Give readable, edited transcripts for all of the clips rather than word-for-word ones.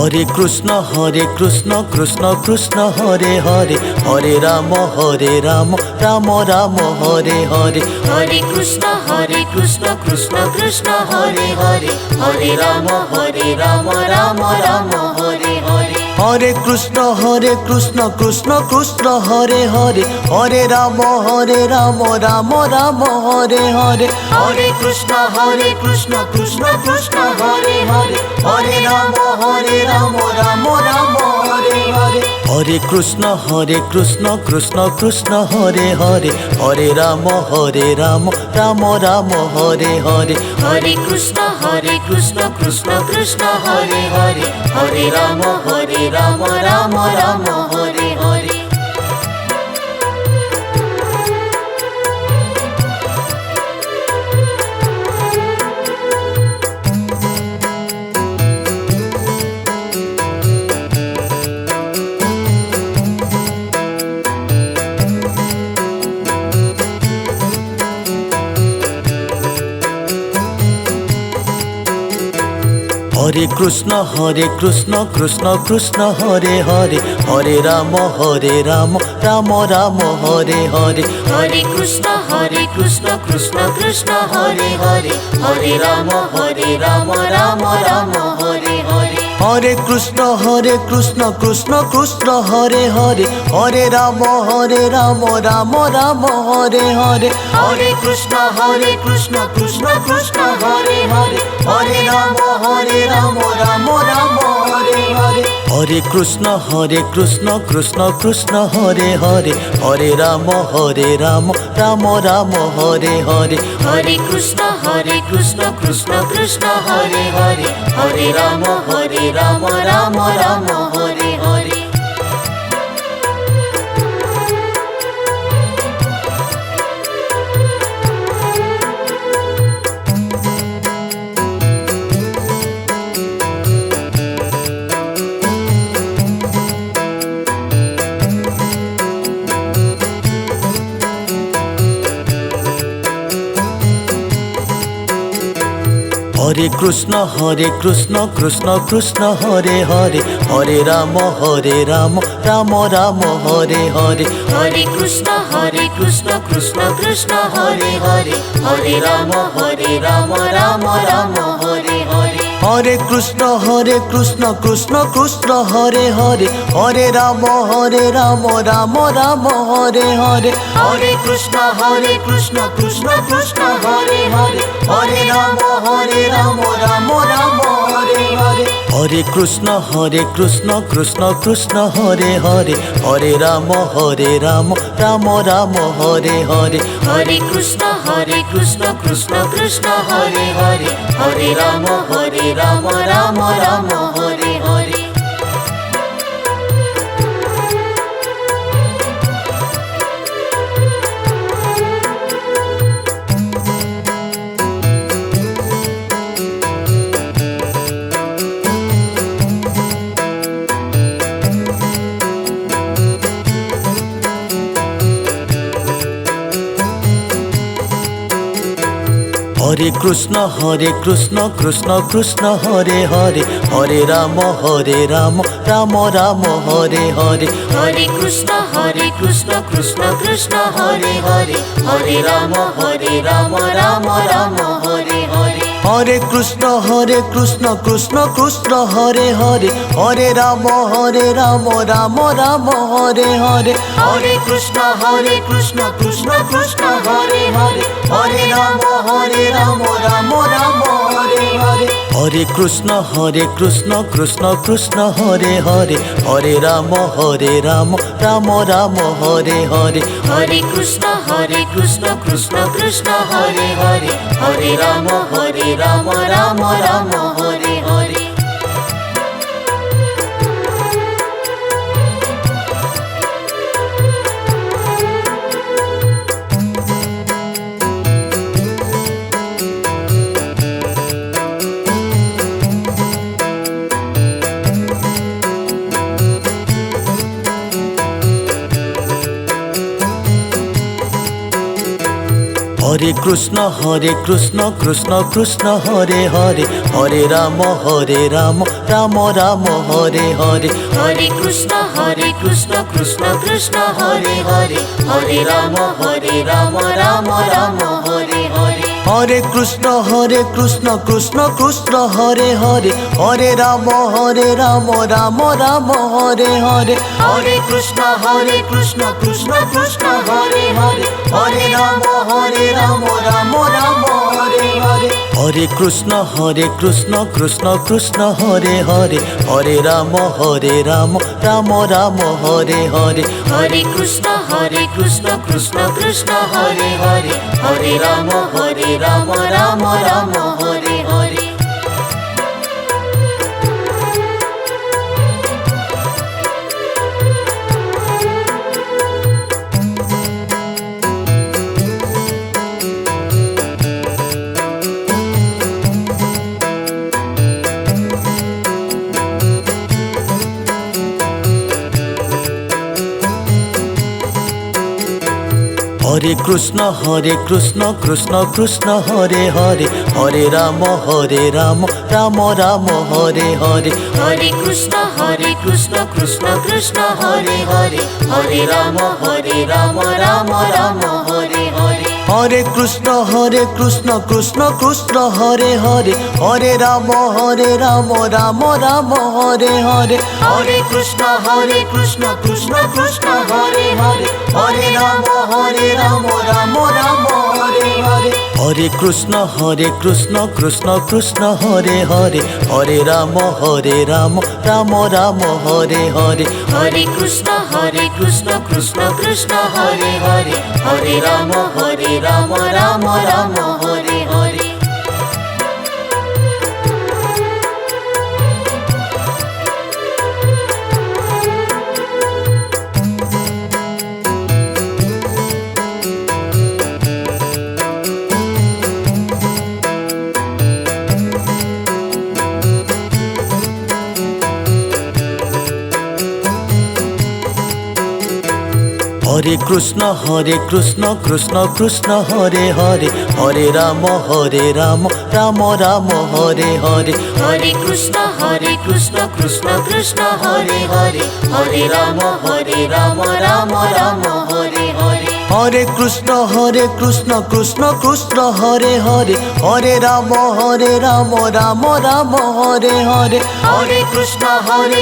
Hare Krishna Krishna Krishna Hare Hare Hare Ram Ram Ram Hare Hare Hare Krishna Krishna Krishna Hare Hare Hare Ram Ram Ram Hare Hare Hare Krishna Krishna Krishna Hare Hare Hare Ram Ram Ram Hare Hare Hare Krishna Krishna Krishna Hare Hare Hare Ram Ram Hare Hare Hare Krishna Krishna Krishna Hare Hare Hare Ram Ram Hare Hare Hare Krishna Krishna Krishna Hare Hare Hare Ram Ram Hare Hare Hare Krishna Krishna Krishna Hare Hare Hare Ram Ram Hare Hare Hare Krishna Krishna Krishna Hare Hare Hare Ram Ram Hare Hare Hare Krishna Krishna Krishna Hare Hare Hare Ram Ram Hare Hare Hare Krishna Krishna Krishna Hare Hare Hare Ram Ram Hare Hare Hare Krishna Krishna Krishna Hare Hare Hare Ram Ram Hare Hare Hare Krishna Krishna Krishna Hare Hare Hare Ram Ram Hare Hare Hare Krishna Krishna Krishna Hare Hare Hare Ram Ram Hare Hare Hare Krishna Krishna Krishna Hare Hare Hare Ram Ram Hare Hare Hare Krishna Krishna Krishna Hare Hare Hare Ram Ram Hare Hare Hare Krishna Krishna Krishna Hare Hare Hare Ram Ram Hare Hare Hare Krishna Krishna Krishna Hare Hare Hare Ram Ram Hare Hare Hare Krishna Krishna Krishna Hare Hare Hare Ram Ram Hare Hare Hare Krishna Krishna Krishna Hare Hare Hare Ram Ram Hare Hare Hare Krishna Krishna Krishna Hare Hare Hare Ram Ram Hare Hare Hare Krishna Krishna Krishna Hare Hare Hare Ram Ram Hare Hare Hare Krishna Krishna Krishna Hare Hare Hare Ram Ram Hare Hare Hare Krishna Krishna Krishna Hare Hare Hare Ram Ram Hare Hare Hare Krishna Krishna Krishna Hare Hare Hare Ram Ram Hare Hare Hare Krishna Krishna Krishna Hare Hare Hare Ram Ram Ram Hare Hare Hare Krishna Krishna Krishna Hare Hare Hare Ram Ram Ram Hare Hare Hare Krishna Krishna Krishna Hare Hare Hare Ram Ram Ram Hare Hare Hare Krishna Krishna Krishna Hare Hare Hare Ram Ram Ram Hare Hare Hare Krishna Krishna Krishna Hare Hare Hare Ram Ram Ram Hare Hare Hare Krishna Krishna Krishna Hare Hare Hare Ram Ram Ram Hare Hare Hare Krishna Krishna Krishna Hare Hare Hare Ram Ram Ram Hare Hare Hare Krishna Krishna Krishna Hare Hare Hare Ram Ram Ram Hare Hare Hare Krishna Krishna Krishna Hare Hare Hare Ram Ram Ram Hare Hare Hare Krishna Krishna Krishna Hare Hare Hare Ram Ram Ram Hare Hare Hare Krishna Krishna Krishna Hare Hare Hare Ram Ram Ram Hare Hare Hare Krishna Krishna Krishna Hare Hare Hare Ram Ram Ram Hare Hare Hare Krishna Krishna Krishna Hare Hare Hare Ram Ram Ram Hare Hare Hare Krishna Krishna Krishna Hare Hare Hare Ram Ram Ram Hare Hare Hare Krishna Krishna Krishna Hare Hare Hare Ram Ram Ram Hare Hare Hare Krishna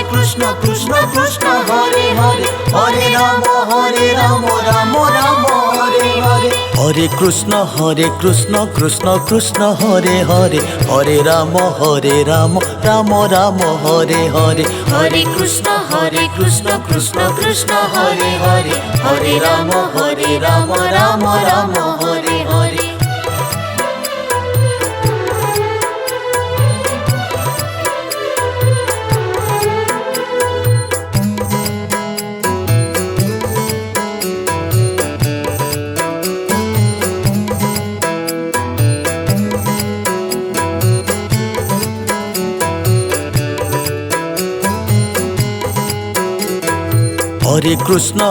Krishna Krishna Hare Hare Hare Ram Ram Ram Hare Hare Hare Krishna Krishna Krishna Hare Hare Hare Ram Ram Ram Hare Hare Hare Krishna Krishna Krishna Hare Hare Hare Ram Ram Ram Hare Hare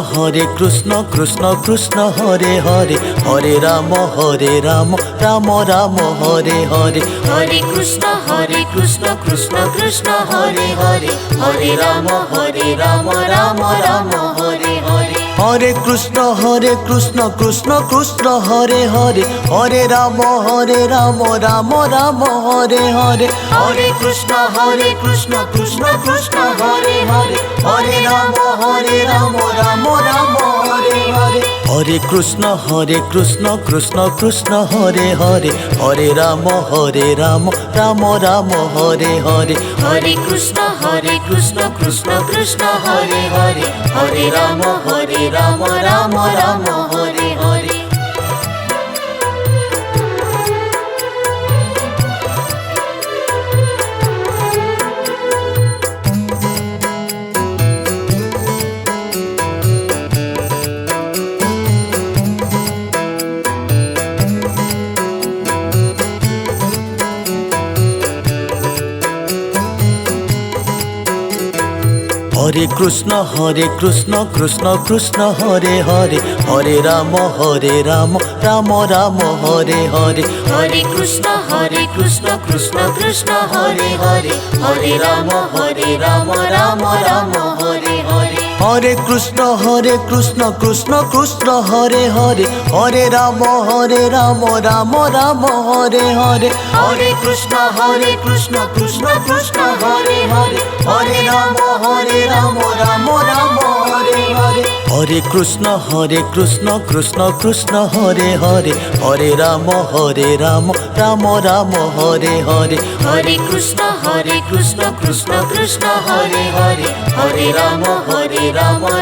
Hare Krishna Krishna Krishna Hare Hare Hare Ram Ram Ram Hare Hare Hare Krishna Krishna Krishna Hare Hare Hare Ram Ram Ram Hare Hare Hare Krishna Krishna Krishna Hare Hare Hare Ram Ram Ram Hare Hare Hare Krishna Krishna Krishna Hare Hare Hare Ram Ram Ram Hare Hare Hare Krishna Krishna Krishna Hare Hare Hare Ram Ram Ram Hare Hare Hare Krishna Krishna Krishna Hare Hare Hare Ram Ram Ram Hare Hare Hare Krishna Krishna Krishna Hare Hare Hare Ram Ram Ram Hare Hare Hare Krishna Krishna Krishna Hare Hare Hare Ram Ram Ram Hare Hare Hare Krishna Krishna Krishna Hare Hare Hare Ram Ram Ram Hare Hare Hare Krishna Krishna Krishna Hare Hare Hare Ram Ram Ram Hare Hare Hare Krishna Krishna Krishna Hare Hare Hare Ram Ram Ram Hare Hare Hare Krishna Krishna Krishna Hare Hare Hare Ram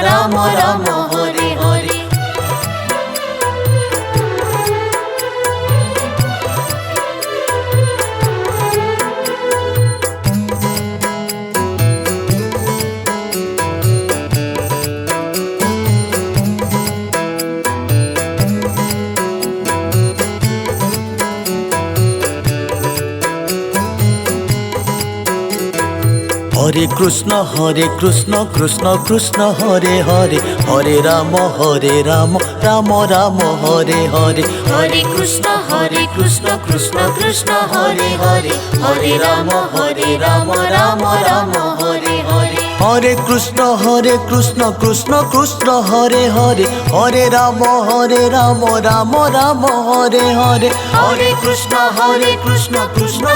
Ram Ram Hare Hare Hare Krishna Krishna Krishna Hare Hare Hare Ram Ram Ram Hare Hare Hare Krishna Krishna Krishna Hare Hare Hare Ram Ram Ram Hare Hare Hare Krishna Krishna Krishna Hare Hare Hare Ram Ram Ram Hare Hare Hare Krishna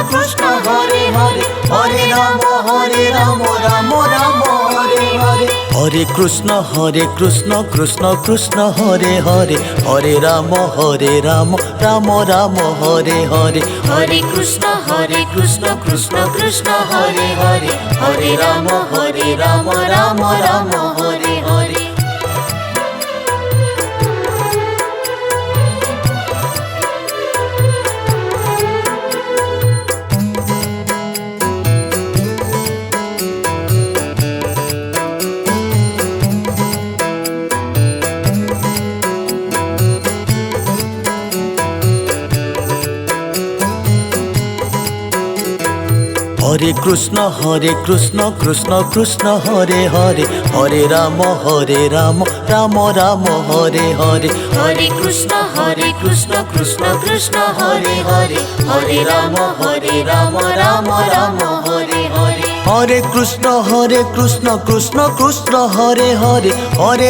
Krishna Hare Hare Hare Ram Ram Ram Hare Hare Hare Krishna Krishna Krishna Hare Hare Hare Ram Ram Ram Hare Hare Hare Krishna Krishna Krishna Hare Hare Hare Ram Ram Ram Hare Hare Hare Krishna Krishna Krishna Hare Hare Hare Ram Ram Ram Hare Hare Hare Krishna Krishna Krishna Hare Hare Hare Ram Ram Ram Hare Hare Hare Krishna Krishna Krishna Hare Hare Hare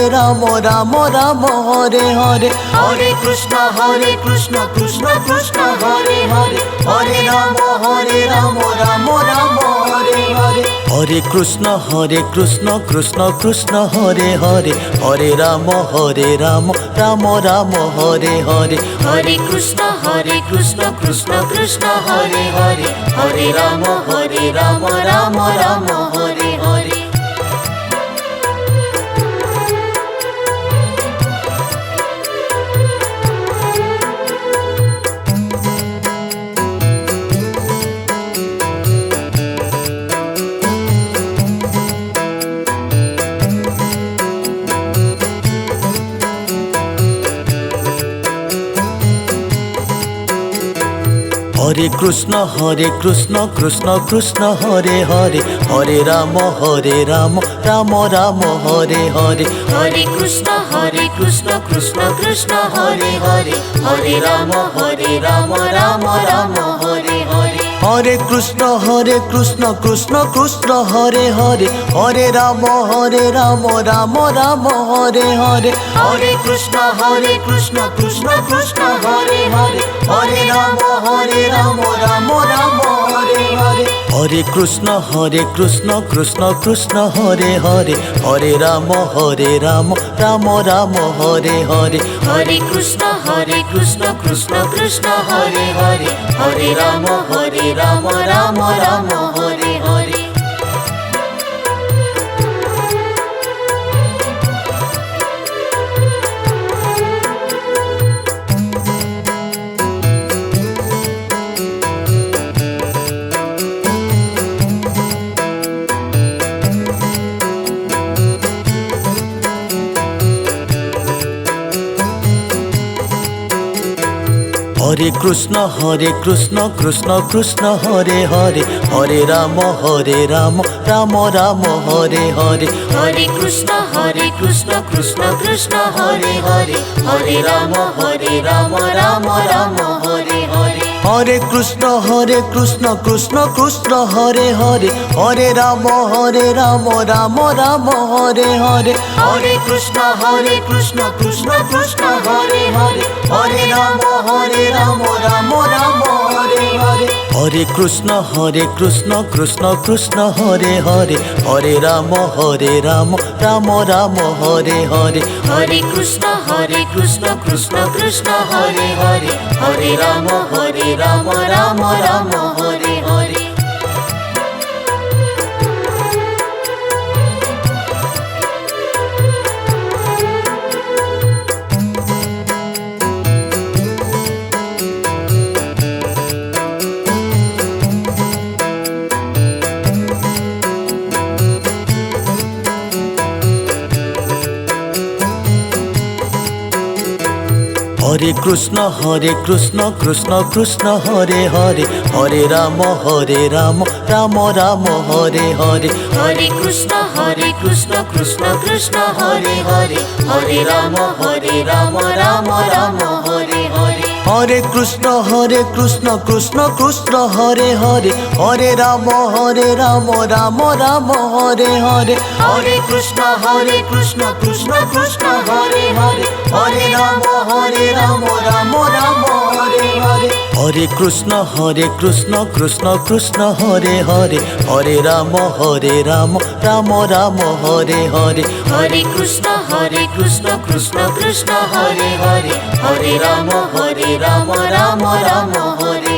Ram Ram Ram Hare Hare Hare Krishna Krishna Krishna Hare Hare Hare Ram Ram Ram Hare Hare Hare Krishna Krishna Krishna Hare Hare Hare Ram Ram Ram Hare Hare Hare Krishna Krishna Krishna Hare Hare Hare Ram Ram Ram Hare Hare Hare Krishna Krishna Krishna Hare Hare Hare Ram Ram Ram Hare Hare Hare Krishna Krishna Krishna Hare Hare Hare Ram Ram Ram Hare Hare Hare Krishna Krishna Krishna Hare Hare Hare Ram Ram Ram Hare Hare Hare Krishna Krishna Krishna Hare Hare Hare Ram Ram Ram Hare Hare Hare Krishna Krishna Krishna Hare Hare Hare Ram Ram Ram Hare Hare Hare Krishna Krishna Krishna Hare Hare Hare Ram Ram Ram Hare Hare Hare Krishna Krishna Krishna Hare Hare Hare Ram Ram Ram Hare Hare Hare Krishna Krishna Krishna Hare Hare Hare Ram Ram Ram Hare Hare Hare Krishna Krishna Krishna Hare Hare Hare Ram Ram Ram Hare Hare Hare Krishna Krishna Krishna Hare Hare Hare Ram Ram Ram Hare Hare Hare Krishna Krishna Krishna Hare Hare Hare Ram Ram Ram Hare Hare Hare Krishna Krishna Krishna Hare Hare Hare Ram Ram Ram Hare Hare Hare Krishna Krishna Hare Hare Hare Ram Ram Ram Hare Hare Hare Krishna Krishna Krishna Hare Hare Hare Ram Ram Ram Hare Hare Hare Krishna Krishna Krishna Hare Hare Hare Ram Ram Ram Hare Hare Hare Krishna Krishna Krishna Hare Hare Hare Ram Ram Ram Hare Hare Hare Krishna Krishna Hare Hare Hare Ram Ram Ram Hare Hare Hare Krishna Krishna Krishna Hare Hare Hare Ram Ram Ram Hare